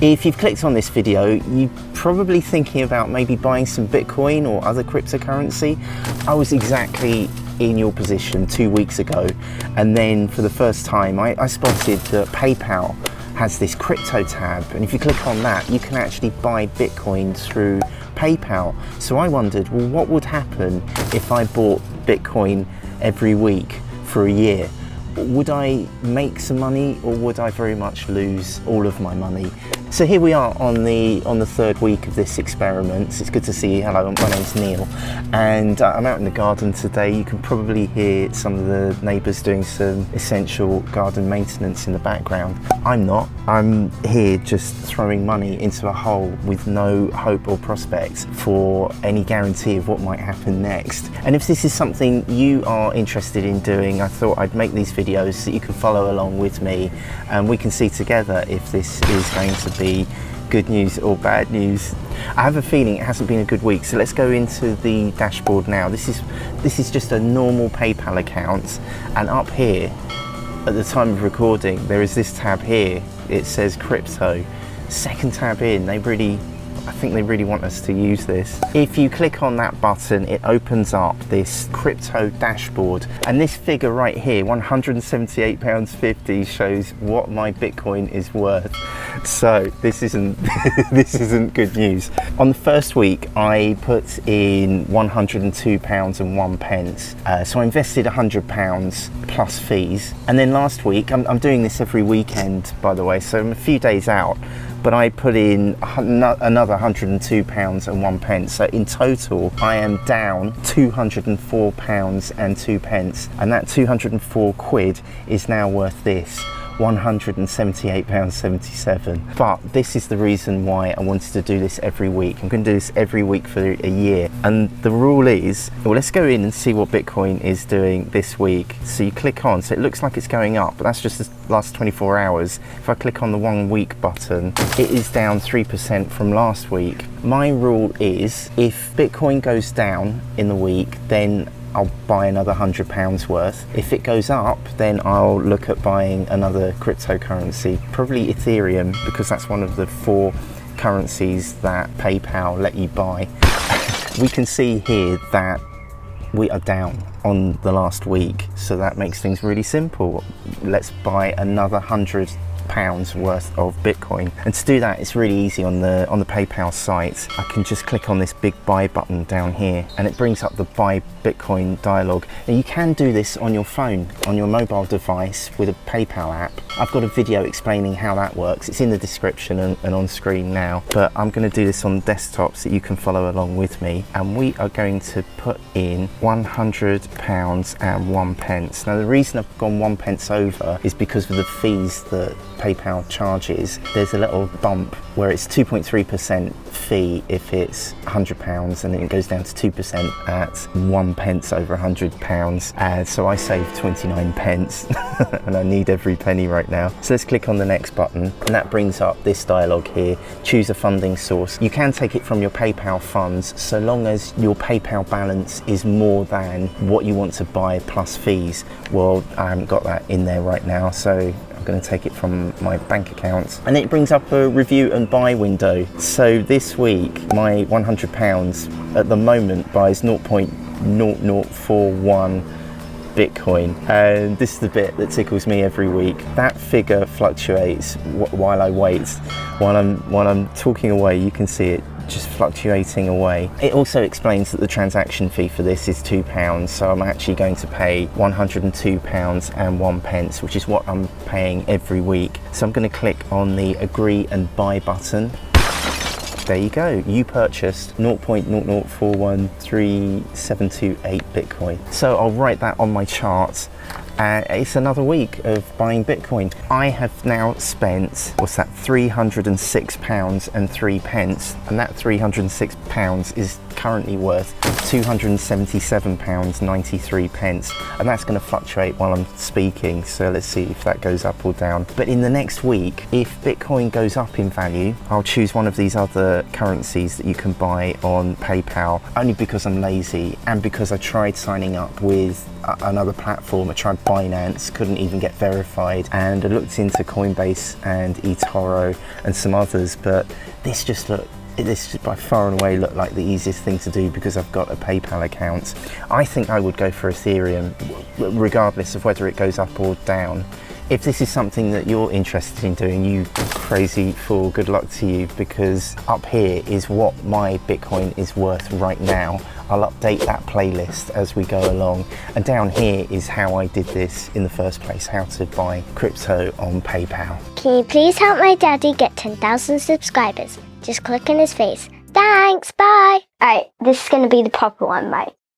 If you've clicked on this video, you're probably thinking about maybe buying some Bitcoin or other cryptocurrency. I was exactly in your position 2 weeks ago, and then for the first time I spotted that PayPal has this crypto tab, and if you click on that you can actually buy Bitcoin through PayPal. So I wondered, well, what would happen if I bought Bitcoin every week for a year? Would I make some money, or would I very much lose all of my money? So here we are on the third week of this experiment. It's good to see you. Hello, my name's Neil, and I'm out in the garden today. You can probably hear some of the neighbours doing some essential garden maintenance in the background. I'm not. I'm here just throwing money into a hole with no hope or prospect for any guarantee of what might happen next. And if this is something you are interested in doing, I thought I'd make these videos so that you can follow along with me, and we can see together if this is going to be good news or bad news. I have a feeling it hasn't been a good week, so let's go into the dashboard now. This is just a normal PayPal account, and up here at the time of recording there is this tab here. It says crypto. Second tab in, I think they really want us to use this. If you click on that button, it opens up this crypto dashboard, and this figure right here, £178.50, shows what my Bitcoin is worth. So this isn't this isn't good news. On the first week I put in £102.01, so I invested £100 plus fees, and then last week, I'm doing this every weekend by the way, so I'm a few days out, but I put in another £102.01. So in total, I am down £204.02, and that 204 quid is now worth this, £178.77. But this is the reason why I wanted to do this every week. I'm going to do this every week for a year, and the rule is, well, let's go in and see what Bitcoin is doing this week. So you click on, so it looks like it's going up, but that's just the last 24 hours. If I click on the 1 week button, it is down 3% from last week. My rule is, if Bitcoin goes down in the week, then I'll buy another £100 worth. If it goes up, then I'll look at buying another cryptocurrency, probably Ethereum, because that's one of the 4 currencies that PayPal let you buy. We can see here that we are down on the last week, so that makes things really simple. Let's buy another £100 worth of Bitcoin, and to do that it's really easy. On the PayPal site, I can just click on this big buy button down here, and it brings up the buy Bitcoin dialog. Now you can do this on your phone, on your mobile device, with a PayPal app. I've got a video explaining how that works. It's in the description and on screen now, but I'm going to do this on desktop so you can follow along with me, and we are going to put in £100.01. Now the reason I've gone 1 pence over is because of the fees that PayPal charges. There's a little bump where it's 2.3% fee if it's £100, and then it goes down to 2% at 1 pence over £100. So I saved 29 pence and I need every penny right now. So let's click on the next button, and that brings up this dialog here. Choose a funding source. You can take it from your PayPal funds, so long as your PayPal balance is more than what you want to buy plus fees. Well, I haven't got that in there right now, so I'm going to take it from my bank account, and it brings up a review and buy window. So this week my £100 at the moment buys 0.0041 Bitcoin, and this is the bit that tickles me every week. That figure fluctuates while I wait. While I'm talking away, you can see it just fluctuating away. It also explains that the transaction fee for this is £2, so I'm actually going to pay £102.01, which is what I'm paying every week. So I'm going to click on the agree and buy button. There you go, you purchased 0.00413728 Bitcoin. So I'll write that on my chart. It's another week of buying Bitcoin. I have now spent, what's that, £306.03, and that £306 is currently worth £277.93, and that's going to fluctuate while I'm speaking, so let's see if that goes up or down. But in the next week, if Bitcoin goes up in value, I'll choose one of these other currencies that you can buy on PayPal, only because I'm lazy and because I tried signing up with another platform. I tried Binance, couldn't even get verified, and I looked into Coinbase and eToro and some others, but this just by far and away looked like the easiest thing to do because I've got a PayPal account. I think I would go for Ethereum regardless of whether it goes up or down. If this is something that you're interested in doing, you crazy fool, good luck to you, because up here is what my Bitcoin is worth right now. I'll update that playlist as we go along. And down here is how I did this in the first place, how to buy crypto on PayPal. Can you please help my daddy get 10,000 subscribers? Just click in his face. Thanks, bye. Alright, this is going to be the proper one, right?